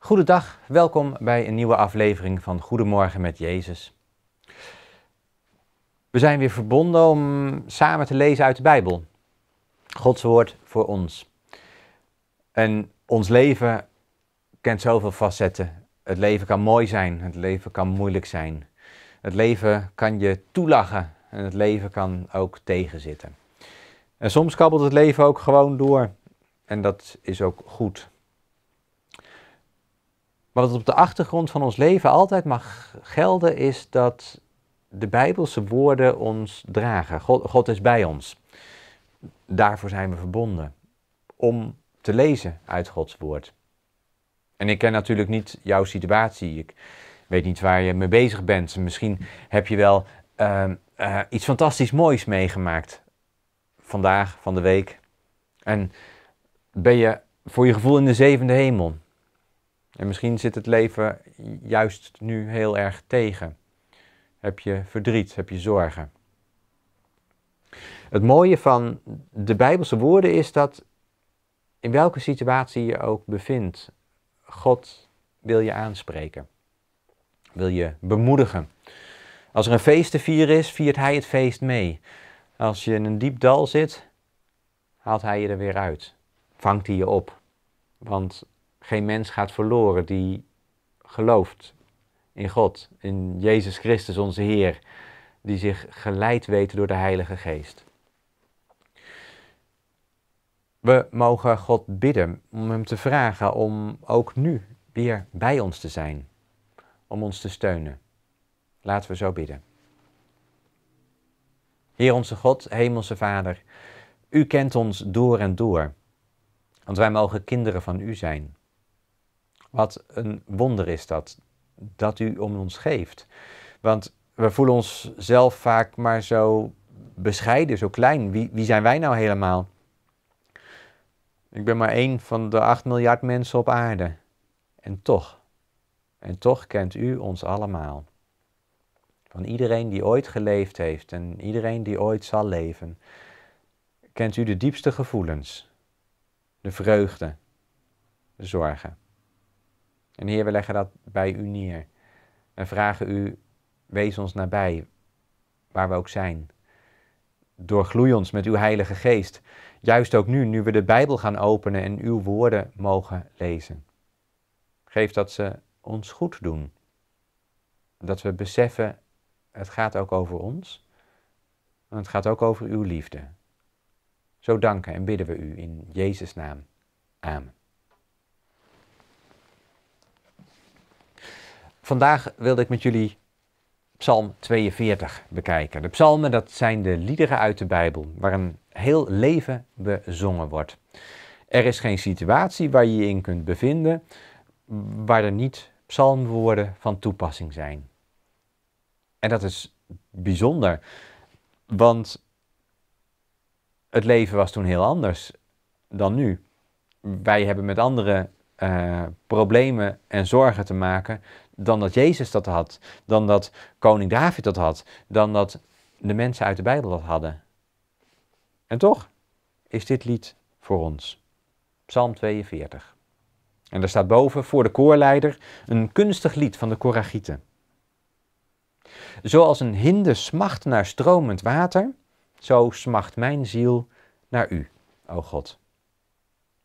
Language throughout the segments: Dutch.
Goedendag, welkom bij een nieuwe aflevering van Goedemorgen met Jezus. We zijn weer verbonden om samen te lezen uit de Bijbel. Gods woord voor ons. En ons leven kent zoveel facetten. Het leven kan mooi zijn, het leven kan moeilijk zijn. Het leven kan je toelachen en het leven kan ook tegenzitten. En soms kabbelt het leven ook gewoon door en dat is ook goed. Maar wat op de achtergrond van ons leven altijd mag gelden is dat de Bijbelse woorden ons dragen. God is bij ons. Daarvoor zijn we verbonden. Om te lezen uit Gods woord. En ik ken natuurlijk niet jouw situatie. Ik weet niet waar je mee bezig bent. Misschien heb je wel iets fantastisch moois meegemaakt. Vandaag, van de week. En ben je voor je gevoel in de zevende hemel. En misschien zit het leven juist nu heel erg tegen. Heb je verdriet, heb je zorgen. Het mooie van de Bijbelse woorden is dat in welke situatie je ook bevindt, God wil je aanspreken. Wil je bemoedigen. Als er een feest te vieren is, viert Hij het feest mee. Als je in een diep dal zit, haalt Hij je er weer uit. Vangt Hij je op. Want geen mens gaat verloren die gelooft in God, in Jezus Christus onze Heer, die zich geleid weet door de Heilige Geest. We mogen God bidden om Hem te vragen om ook nu weer bij ons te zijn, om ons te steunen. Laten we zo bidden. Heer onze God, Hemelse Vader, U kent ons door en door, want wij mogen kinderen van U zijn. Wat een wonder is dat U om ons geeft. Want we voelen ons zelf vaak maar zo bescheiden, zo klein. Wie zijn wij nou helemaal? Ik ben maar één van de 8 miljard mensen op aarde. En toch kent U ons allemaal. Van iedereen die ooit geleefd heeft en iedereen die ooit zal leven, kent U de diepste gevoelens, de vreugde, de zorgen. En Heer, we leggen dat bij U neer. En vragen U, wees ons nabij, waar we ook zijn. Doorgloei ons met Uw Heilige Geest. Juist ook nu we de Bijbel gaan openen en Uw woorden mogen lezen. Geef dat ze ons goed doen. Dat we beseffen, het gaat ook over ons. En het gaat ook over Uw liefde. Zo danken en bidden we U in Jezus' naam. Amen. Vandaag wilde ik met jullie Psalm 42 bekijken. De psalmen, dat zijn de liederen uit de Bijbel, waar een heel leven bezongen wordt. Er is geen situatie waar je je in kunt bevinden, waar er niet psalmwoorden van toepassing zijn. En dat is bijzonder, want het leven was toen heel anders dan nu. Wij hebben met andere problemen en zorgen te maken dan dat Jezus dat had, dan dat koning David dat had, dan dat de mensen uit de Bijbel dat hadden. En toch is dit lied voor ons. Psalm 42. En daar staat boven voor de koorleider een kunstig lied van de Koragieten. Zoals een hinde smacht naar stromend water, zo smacht mijn ziel naar U, o God.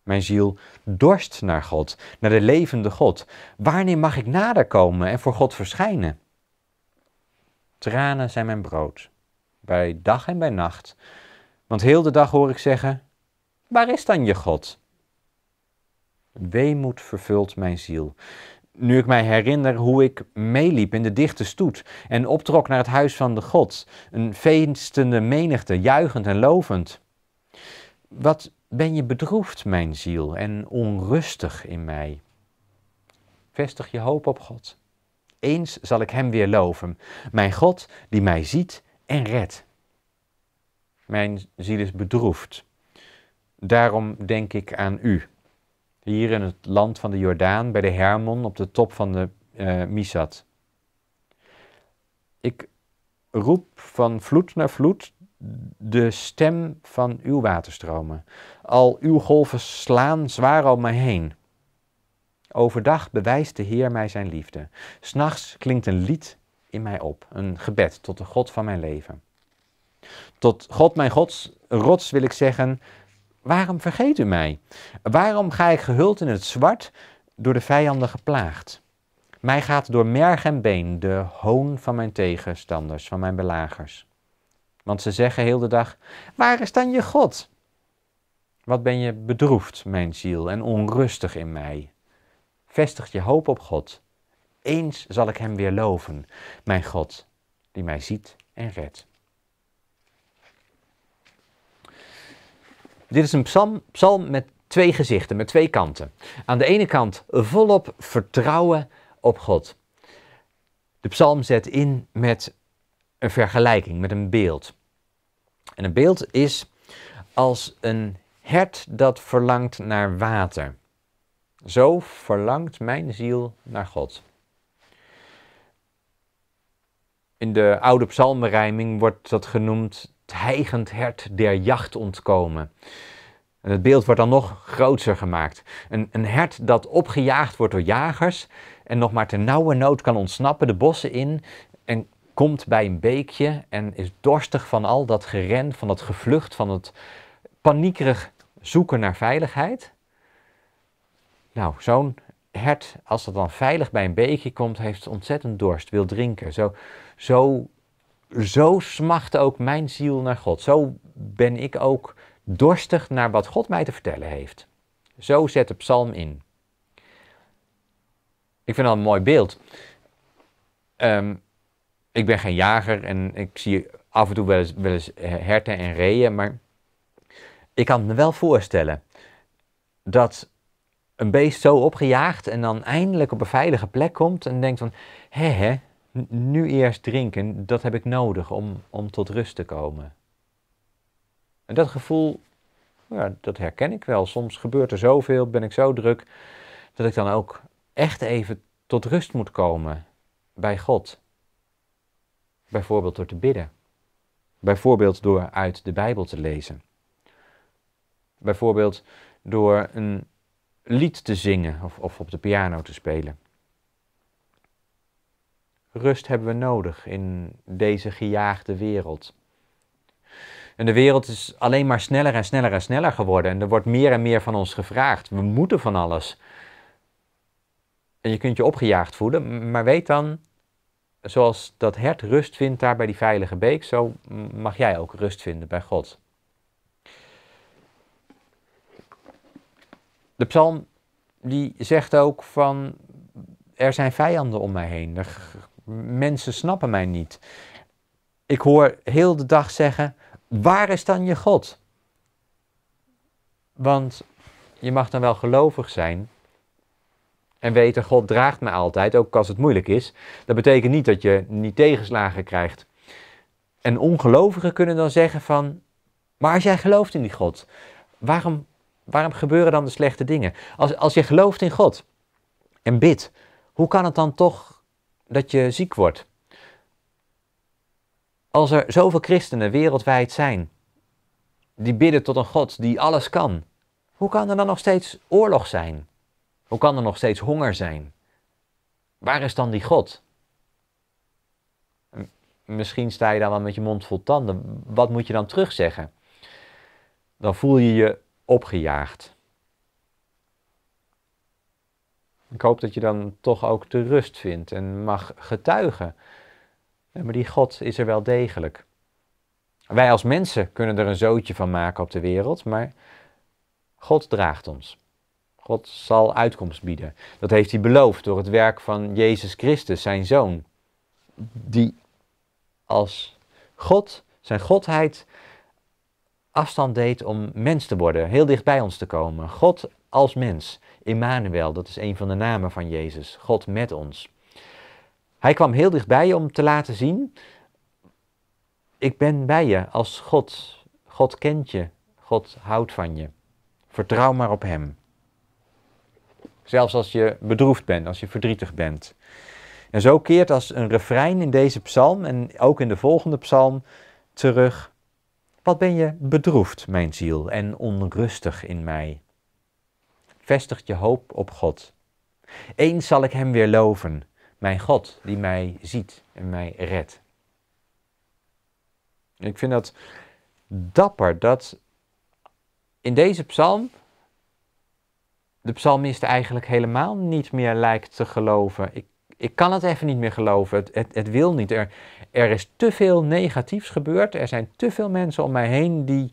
Mijn ziel dorst naar God, naar de levende God. Wanneer mag ik nader komen en voor God verschijnen? Tranen zijn mijn brood, bij dag en bij nacht. Want heel de dag hoor ik zeggen, waar is dan je God? Weemoed vervult mijn ziel. Nu ik mij herinner hoe ik meeliep in de dichte stoet en optrok naar het huis van de God. Een feestende menigte, juichend en lovend. Wat ben je bedroefd, mijn ziel, en onrustig in mij? Vestig je hoop op God. Eens zal ik Hem weer loven, mijn God die mij ziet en redt. Mijn ziel is bedroefd. Daarom denk ik aan U. Hier in het land van de Jordaan, bij de Hermon, op de top van de Misat. Ik roep van vloed naar vloed de stem van uw waterstromen. Al uw golven slaan zwaar om mij heen. Overdag bewijst de Heer mij zijn liefde. 's Nachts klinkt een lied in mij op, een gebed tot de God van mijn leven. Tot God, mijn Gods rots wil ik zeggen, waarom vergeet u mij? Waarom ga ik gehuld in het zwart, door de vijanden geplaagd? Mij gaat door merg en been de hoon van mijn tegenstanders, van mijn belagers. Want ze zeggen heel de dag, waar is dan je God? Wat ben je bedroefd, mijn ziel, en onrustig in mij. Vestig je hoop op God. Eens zal ik hem weer loven, mijn God, die mij ziet en redt. Dit is een psalm met twee gezichten, met twee kanten. Aan de ene kant volop vertrouwen op God. De psalm zet in met een vergelijking, met een beeld. En een beeld is als een hert dat verlangt naar water. Zo verlangt mijn ziel naar God. In de oude psalmenrijming wordt dat genoemd het hijgend hert der jacht ontkomen. En het beeld wordt dan nog groter gemaakt. Een hert dat opgejaagd wordt door jagers en nog maar ter nauwe nood kan ontsnappen de bossen in en komt bij een beekje en is dorstig van al dat geren, van dat gevlucht, van het paniekerig zoeken naar veiligheid. Nou, zo'n hert, als het dan veilig bij een beekje komt, heeft ontzettend dorst, wil drinken. Zo smacht ook mijn ziel naar God. Zo ben ik ook dorstig naar wat God mij te vertellen heeft. Zo zet de psalm in. Ik vind dat een mooi beeld. Ik ben geen jager en ik zie af en toe wel eens herten en reeën, maar ik kan me wel voorstellen dat een beest zo opgejaagd en dan eindelijk op een veilige plek komt en denkt van, nu eerst drinken, dat heb ik nodig om tot rust te komen. En dat gevoel, ja, dat herken ik wel. Soms gebeurt er zoveel, ben ik zo druk, dat ik dan ook echt even tot rust moet komen bij God. Bijvoorbeeld door te bidden. Bijvoorbeeld door uit de Bijbel te lezen. Bijvoorbeeld door een lied te zingen of op de piano te spelen. Rust hebben we nodig in deze gejaagde wereld. En de wereld is alleen maar sneller en sneller en sneller geworden. En er wordt meer en meer van ons gevraagd. We moeten van alles. En je kunt je opgejaagd voelen, maar weet dan, zoals dat hert rust vindt daar bij die veilige beek, zo mag jij ook rust vinden bij God. De psalm die zegt ook van, er zijn vijanden om mij heen. Mensen snappen mij niet. Ik hoor heel de dag zeggen, waar is dan je God? Want je mag dan wel gelovig zijn en weten, God draagt me altijd, ook als het moeilijk is. Dat betekent niet dat je niet tegenslagen krijgt. En ongelovigen kunnen dan zeggen van, maar als jij gelooft in die God, waarom gebeuren dan de slechte dingen? Als je gelooft in God en bidt, hoe kan het dan toch dat je ziek wordt? Als er zoveel christenen wereldwijd zijn, die bidden tot een God die alles kan, hoe kan er dan nog steeds oorlog zijn? Hoe kan er nog steeds honger zijn? Waar is dan die God? Misschien sta je dan wel met je mond vol tanden. Wat moet je dan terugzeggen? Dan voel je je opgejaagd. Ik hoop dat je dan toch ook de rust vindt en mag getuigen. Maar die God is er wel degelijk. Wij als mensen kunnen er een zootje van maken op de wereld, maar God draagt ons. God zal uitkomst bieden. Dat heeft hij beloofd door het werk van Jezus Christus, zijn Zoon. Die als God, zijn Godheid, afstand deed om mens te worden. Heel dicht bij ons te komen. God als mens. Immanuel, dat is een van de namen van Jezus. God met ons. Hij kwam heel dichtbij je om te laten zien, ik ben bij je als God. God kent je. God houdt van je. Vertrouw maar op hem. Zelfs als je bedroefd bent, als je verdrietig bent. En zo keert als een refrein in deze psalm en ook in de volgende psalm terug. Wat ben je bedroefd, mijn ziel, en onrustig in mij. Vestig je hoop op God. Eens zal ik hem weer loven, mijn God die mij ziet en mij redt. Ik vind dat dapper dat in deze psalm de psalmist eigenlijk helemaal niet meer lijkt te geloven. Ik kan het even niet meer geloven. Het wil niet. Er is te veel negatiefs gebeurd. Er zijn te veel mensen om mij heen die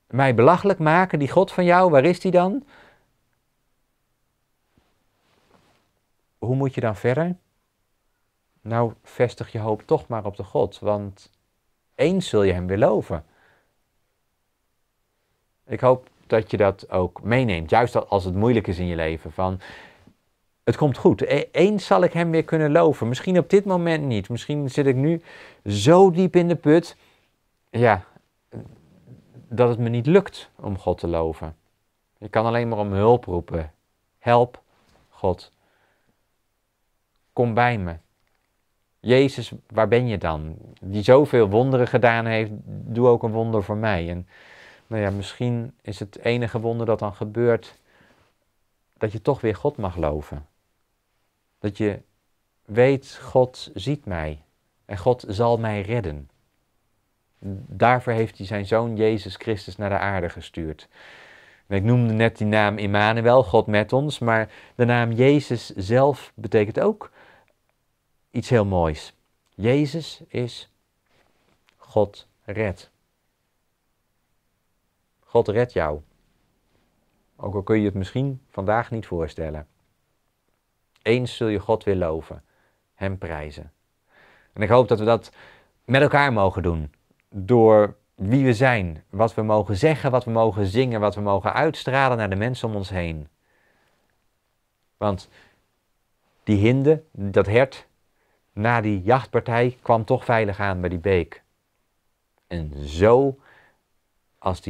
mij belachelijk maken. Die God van jou, waar is die dan? Hoe moet je dan verder? Nou, vestig je hoop toch maar op de God. Want eens zul je hem weer loven. Ik hoop dat je dat ook meeneemt. Juist als het moeilijk is in je leven. Van, het komt goed. Eens zal ik hem weer kunnen loven. Misschien op dit moment niet. Misschien zit ik nu zo diep in de put. Ja, dat het me niet lukt om God te loven. Ik kan alleen maar om hulp roepen. Help, God. Kom bij me. Jezus, waar ben je dan? Die zoveel wonderen gedaan heeft, doe ook een wonder voor mij. En nou ja, misschien is het enige wonder dat dan gebeurt, dat je toch weer God mag loven. Dat je weet, God ziet mij en God zal mij redden. Daarvoor heeft hij zijn zoon Jezus Christus naar de aarde gestuurd. Ik noemde net die naam Immanuel, God met ons, maar de naam Jezus zelf betekent ook iets heel moois. Jezus is God redt. God redt jou. Ook al kun je het misschien vandaag niet voorstellen. Eens zul je God weer loven, hem prijzen. En ik hoop dat we dat met elkaar mogen doen. Door wie we zijn, wat we mogen zeggen, wat we mogen zingen, wat we mogen uitstralen naar de mensen om ons heen. Want die hinde, dat hert, na die jachtpartij kwam toch veilig aan bij die beek. En zo, als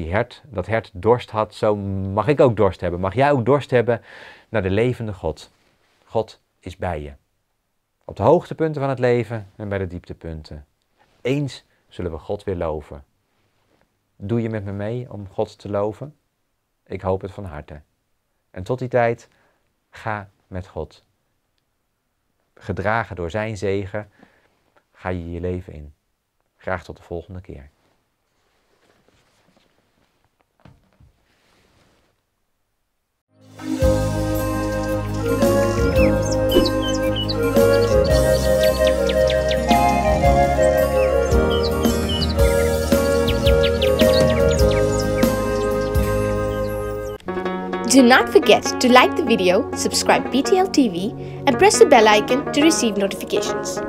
dat hert dorst had, zo mag ik ook dorst hebben. Mag jij ook dorst hebben naar de levende God. God is bij je. Op de hoogtepunten van het leven en bij de dieptepunten. Eens zullen we God weer loven. Doe je met me mee om God te loven? Ik hoop het van harte. En tot die tijd, ga met God. Gedragen door zijn zegen, ga je je leven in. Graag tot de volgende keer. Do not forget to like the video, subscribe BTL TV, and press the bell icon to receive notifications.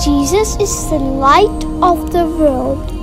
Jesus is the light of the world.